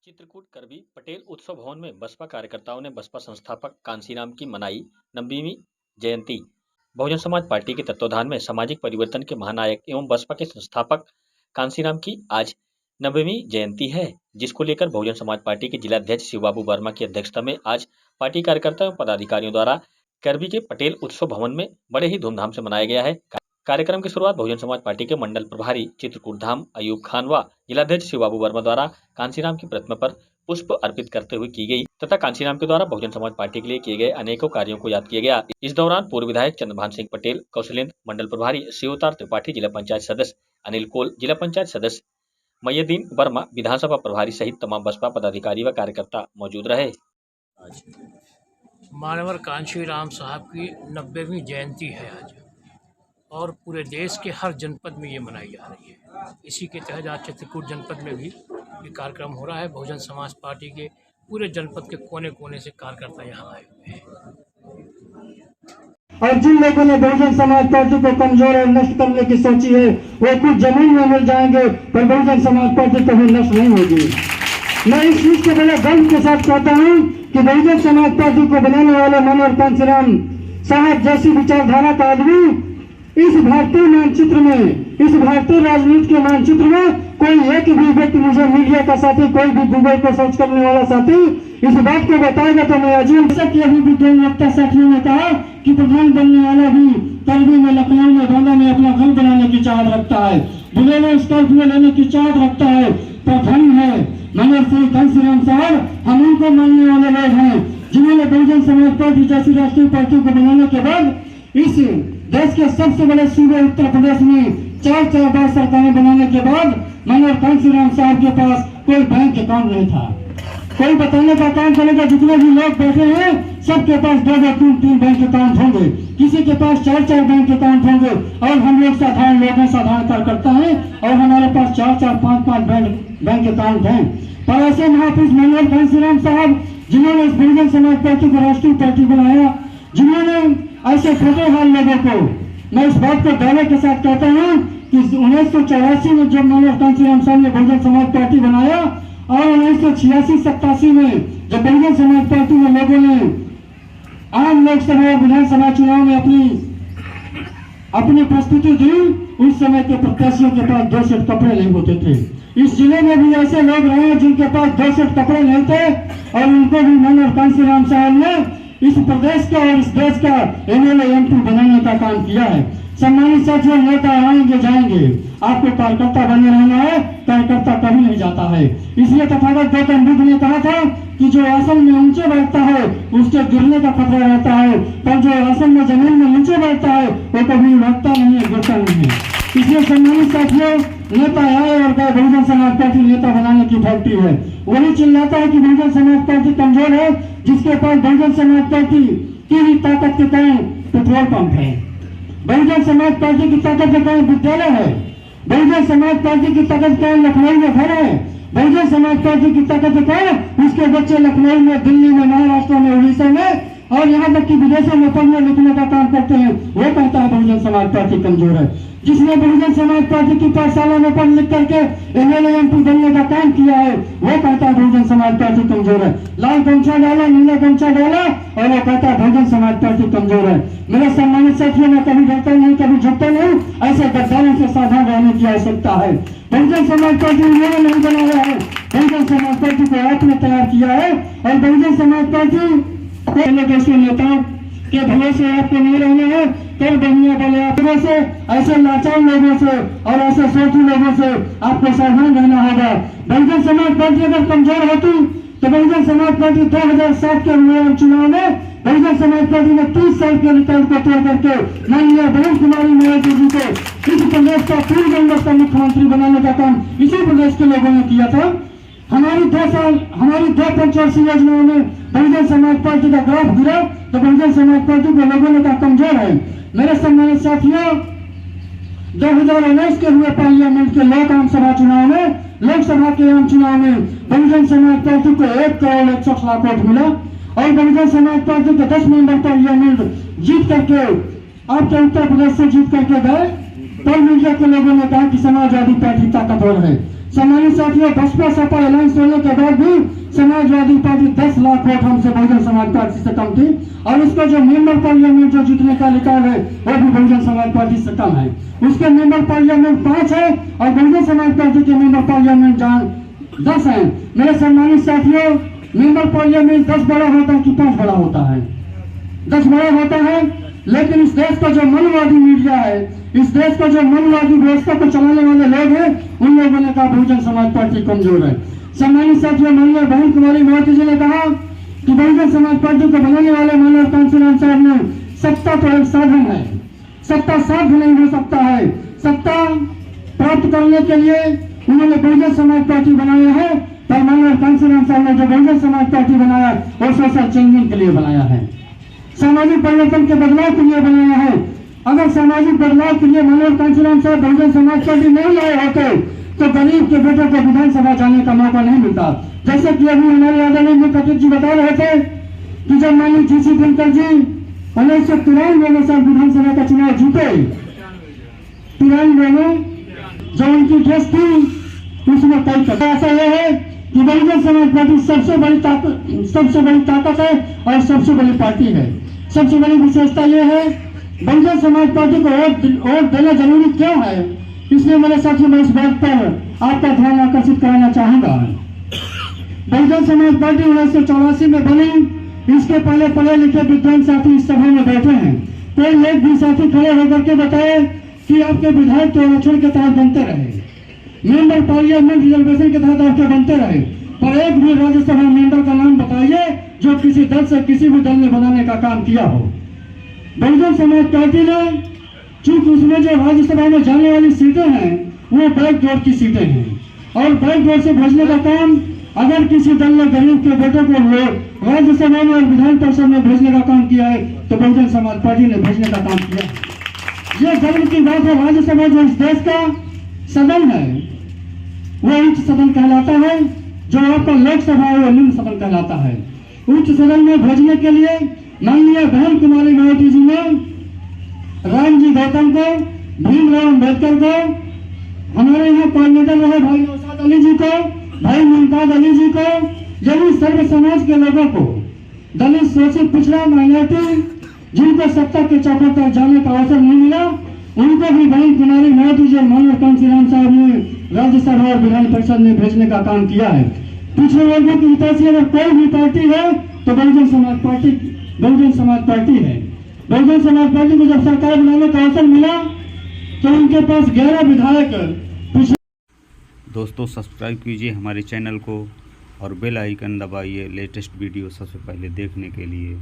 चित्रकूट करबी पटेल उत्सव भवन में बसपा कार्यकर्ताओं ने बसपा संस्थापक कांशीराम की मनाई 90वीं जयंती। बहुजन समाज पार्टी के तत्वाधान में सामाजिक परिवर्तन के महानायक एवं बसपा के संस्थापक कांशीराम की आज 90वीं जयंती है, जिसको लेकर बहुजन समाज पार्टी के जिलाध्यक्ष शिवबाबू वर्मा की अध्यक्षता में आज पार्टी कार्यकर्ताओं एवं पदाधिकारियों द्वारा करबी के पटेल उत्सव भवन में बड़े ही धूमधाम से मनाया गया है। कार्यक्रम की शुरुआत बहुजन समाज पार्टी के मंडल प्रभारी चित्रकूट धाम अयूब खान व जिलाध्यक्ष शिवबाबू वर्मा द्वारा कांशीराम की प्रतिमा पर पुष्प अर्पित करते हुए की गई तथा कांशीराम के द्वारा बहुजन समाज पार्टी के लिए किए गए अनेकों कार्यों को याद किया गया। इस दौरान पूर्व विधायक चंद्रभान सिंह पटेल, कौशलेंद्र मंडल प्रभारी, शिवतार त्रिपाठी जिला पंचायत सदस्य, अनिल कोल जिला पंचायत सदस्य, मय्यदीन वर्मा विधानसभा प्रभारी सहित तमाम बसपा पदाधिकारी व कार्यकर्ता मौजूद रहे। मानवर कांशीराम साहब की 90वीं जयंती है आज और पूरे देश के हर जनपद में ये मनाई जा रही है। इसी के तहत आज चित्रकूट जनपद में भी ये कार्यक्रम हो रहा है। बहुजन समाज पार्टी के पूरे जनपद के कोने कोने से कार्यकर्ता यहाँ आए हुए हैं। और जिन लोगों ने बहुजन समाज पार्टी को कमजोर और नष्ट करने की सोची है वो कुछ जमीन में मिल जाएंगे, पर बहुजन समाज पार्टी कभी नष्ट नहीं होगी। मैं इस चीज के बड़े गर्व के साथ कहता हूँ कि बहुजन समाज पार्टी को बनाने वाले मानवर कांशीराम साहब जैसी विचारधारा का आदमी इस भारतीय मानचित्र में, इस भारतीय राजनीति के मानचित्र में कोई एक भी व्यक्ति, मुझे मीडिया का साथी, कोई भी गूगल को सर्च करने वाला साथी इस बात को बताएगा तो मैं अजीब सकती अभी विद्वान साथियों ने कहा कि प्रधान बनने वाला भी करबी में, लखनऊ में, बांदा में अपना घर बनाने की चाहत रखता है, बुलेरो स्कॉर्पियो लेने की चाहत रखता है, पर धन है मगर श्री कांशीराम साहब हम उनको मानने वाले लोग हैं जिन्होंने बहुजन समाज पार्टी जैसी राष्ट्रीय पार्टी को बनाने के बाद इस देश के सबसे बड़े सूबे उत्तर प्रदेश में चार बार सरकारें बनाने के बाद मगर कांशीराम साहब के पास कोई बैंक अकाउंट नहीं था। कोई बताने का काम करेगा, जितने भी लोग बैठे हैं सबके पास 2-2, 3-3 बैंक अकाउंट होंगे, किसी के पास 4-4 बैंक अकाउंट होंगे और हम लोग साधारण लोग हैं, साधारण कार्यकर्ता हैं और हमारे पास 4-4, 5-5 बैंक अकाउंट हैं। पर ऐसे महापुरुष मानवर कांशीराम साहब जिन्होंने इस बहुजन समाज पार्टी को राष्ट्रीय पार्टी बनाया, जिन्होंने ऐसे छोटे हाल लोगों को, मैं इस बात को दावे के साथ कहता हूँ कि 1984 में जब मानवर कांशीराम साहब ने बहुजन समाज पार्टी बनाया और 1986-87 में जब बहुजन समाज पार्टी में लोगों ने आम लोकसभा और विधानसभा चुनाव में अपनी प्रस्तुति दी, उस समय के प्रत्याशियों के पास 2 सेट कपड़े नहीं होते थे। इस जिले में भी ऐसे लोग रहे जिनके पास 2 सेट कपड़े नहीं थे और उनको भी मानवर कांशीराम साहब ने इस प्रदेश का और इस देश का एमएलए एमपी बनाने का काम किया है। सम्मानित साथियों, नेता आएंगे जाएंगे, आपको कार्यकर्ता बने रहना है, कार्यकर्ता कभी नहीं जाता है। इसलिए तथागत गौतम बुद्ध ने कहा था कि जो आसन में ऊंचे बैठता है उसके गिरने का खतरा रहता है, पर जो आसन में जमीन में नीचे बैठता है वो कभी उठता नहीं है, गिरता नहीं है। इसलिए सम्मानित साथियों, नेता आए और गए, बहुजन समाज पार्टी नेता बनाने की फैक्ट्री है। वही चिल्लाता है कि बहुजन समाज पार्टी कमजोर है जिसके पास बहुजन समाज पार्टी की ही ताकत के कारण पेट्रोल पंप है, बहुजन समाज पार्टी की ताकत के कारण विद्यालय है, बहुजन समाज पार्टी की ताकत के कारण लखनऊ में घर है, बहुजन समाज पार्टी की ताकत के कारण उसके बच्चे लखनऊ में, दिल्ली में, महाराष्ट्र में, उड़ीसा में और यहाँ तक कि विदेशों में पढ़ने लिखने का काम करते हैं। वो कहता है बहुजन समाज पार्टी कमजोर है। जिसने बहुजन समाज पार्टी की पाठशाला में पढ़ लिख करके एमएलए एमपी बनने का काम किया है वो कहता है बहुजन समाज पार्टी कमजोर है। लाल गमछा डाला, नीला गमछा डाला और वो कहता है बहुजन समाज पार्टी कमजोर है। मेरे सम्मानित साथियों, मैं कभी डरता नहीं, कभी झुकता नहीं, ऐसे गद्दारों से सावधान रहने की आवश्यकता है। बहुजन समाज पार्टी उन्होंने नहीं बनाया है, बहुजन समाज पार्टी को आपने तैयार किया है और बहुजन समाज पार्टी नेताओं के भरोसे आपको नहीं रहना है। कल बनिया वाले आपको से ऐसे लाचार लोगों से और ऐसे सोचू लोगों से आपको सावधान रहना होगा। बहुजन समाज पार्टी अगर कमजोर होती तो बहुजन समाज पार्टी 2007 के हुए चुनाव में बहुजन समाज पार्टी ने 30 साल के रिकॉर्ड को तोड़ करके माननीय वरुण कुमारी मोदी जी को इस प्रदेश का पूर्व कांग्रेस का मुख्यमंत्री बनाने का काम इसी प्रदेश के लोगों ने किया था। हमारी 2 पंचवर्षीय योजनाओं में बहुजन समाज पार्टी का ग्राफ गिरा तो बहुजन समाज पार्टी को लोगों ने कहा कमजोर है। मेरे सम्मानित साथियों, 2019 के हुए पार्लियामेंट के लोकसभा चुनाव में, लोकसभा के आम चुनाव में बहुजन समाज पार्टी को 1,61 लाख वोट मिला और बहुजन समाज पार्टी के 10 मेंबर पार्लियामेंट जीत करके आपके उत्तर प्रदेश से जीत करके गए। तब मीडिया के लोगों ने कहा कि समाजवादी पार्टी ताकतवर है। सम्मानित साथियों, बसपा सपा अलायंस होने के बाद भी समाजवादी पार्टी 10 लाख वोट हमसे बहुजन समाज पार्टी से कम थी और उसका जो मेंबर पार्लियामेंट जो जीतने का रिकॉर्ड है वो भी बहुजन समाज पार्टी से कम है। उसके मेंबर पार्लियामेंट 5 है और बहुजन समाज पार्टी के मेंबर पार्लियामेंट 10 है। मेरे सम्मानित साथियों, मेंबर पार्लियामेंट 10 बड़ा होता है कि 5 बड़ा होता है? 10 बड़ा होता है, लेकिन इस देश का जो मनवादी मीडिया है, इस देश का जो मनवादी व्यवस्था को चलाने वाले लोग हैं, उन लोगों ने कहा बहुजन समाज पार्टी कमजोर है। सम्मानित साथियों, माननीय बहन कुमारी मायावती जी ने कहा कि बहुजन समाज पार्टी को बनाने वाले माननीय कांशीराम साहब ने सत्ता तो एक साधन है, सत्ता साध्य नहीं हो सकता है। सत्ता प्राप्त करने के लिए उन्होंने बहुजन समाज पार्टी बनाया है, पर माननीय कांशीराम साहब ने जो बहुजन समाज पार्टी बनाया वो सोशल चेंजिंग के लिए बनाया है, सामाजिक परिवर्तन के बदलाव के लिए बनाया है। अगर सामाजिक बदलाव के लिए माननीय कांशीराम साहब बहुजन समाज पार्टी नहीं लाए होते तो गरीब के बेटों को विधानसभा जाने का मौका नहीं मिलता। जैसे कि अभी हमारे आदरणीय प्रतीक जी बता रहे थे कि जब माननीय जीसी दिनकर जी 1993 में साल विधानसभा का चुनाव जीते, 93 में जो उनकी ड्रेस थी उसमें कई कर ऐसा यह है कि बहुजन समाज पार्टी सबसे बड़ी ताकत है और सबसे बड़ी पार्टी है। सबसे बड़ी विशेषता यह है, बहुजन समाज पार्टी को वोट देना जरूरी क्यों है, इसलिए मेरे साथियों मैं इस बात पर आपका ध्यान आकर्षित कराना चाहूंगा। बहुजन समाज पार्टी 1984 में बनी, इसके पहले पढ़े लिखे विद्वान साथी इस सभा में बैठे हैं। कोई एक भी साथी खड़े होकर के बताए कि आपके विधायक के आरक्षण के तहत बनते रहे, मेंबर पार्लियामेंट रिजर्वेशन के तहत आपके बनते रहे, पर एक भी राज्यसभा मेंबर का नाम बताइए जो किसी दल से किसी भी दल ने बनाने का काम किया हो। बहुजन समाज पार्टी ने, चूंकि उसमें जो राज्यसभा में जाने वाली सीटें हैं वो बैकडोर की सीटें हैं और बैकडोर से भेजने का काम अगर किसी दल ने गरीब के बेटों को राज्यसभा में और विधान परिषद में भेजने का काम किया है तो बहुजन समाज पार्टी ने भेजने का काम किया है। यह गर्व की बात है। राज्यसभा जो इस देश का सदन है वो उच्च सदन कहलाता है, जो आपका लोकसभा है वो निम्न सदन कहलाता है। उच्च सदन में भेजने के लिए माननीय बहन कुमारी मायावती जी ने रामजी गौतम को, भीमराव अम्बेडकर को, हमारे यहाँ कोऑर्डिनेटर रहे भाई नौशाद अली जी को, भाई मुमताज अली जी को, यानी सर्व समाज के लोगों को, दलित शोषित पिछड़ा माइनॉरिटी जिनको सत्ता के चौकों तक जाने का अवसर नहीं मिला, उनको भी बहन कुमारी मायावती जी और माननीय कांशीराम साहब ने राज्यसभा और विधान परिषद में भेजने का काम किया है। पिछड़े वर्गों की हितैषी अगर कोई भी पार्टी है तो बहुजन समाज पार्टी है। बहुजन समाज पार्टी को जब सरकार बनाने का अवसर मिला तो उनके पास 11 विधायक। दोस्तों सब्सक्राइब कीजिए हमारे चैनल को और बेल आइकन दबाइए लेटेस्ट वीडियो सबसे पहले देखने के लिए।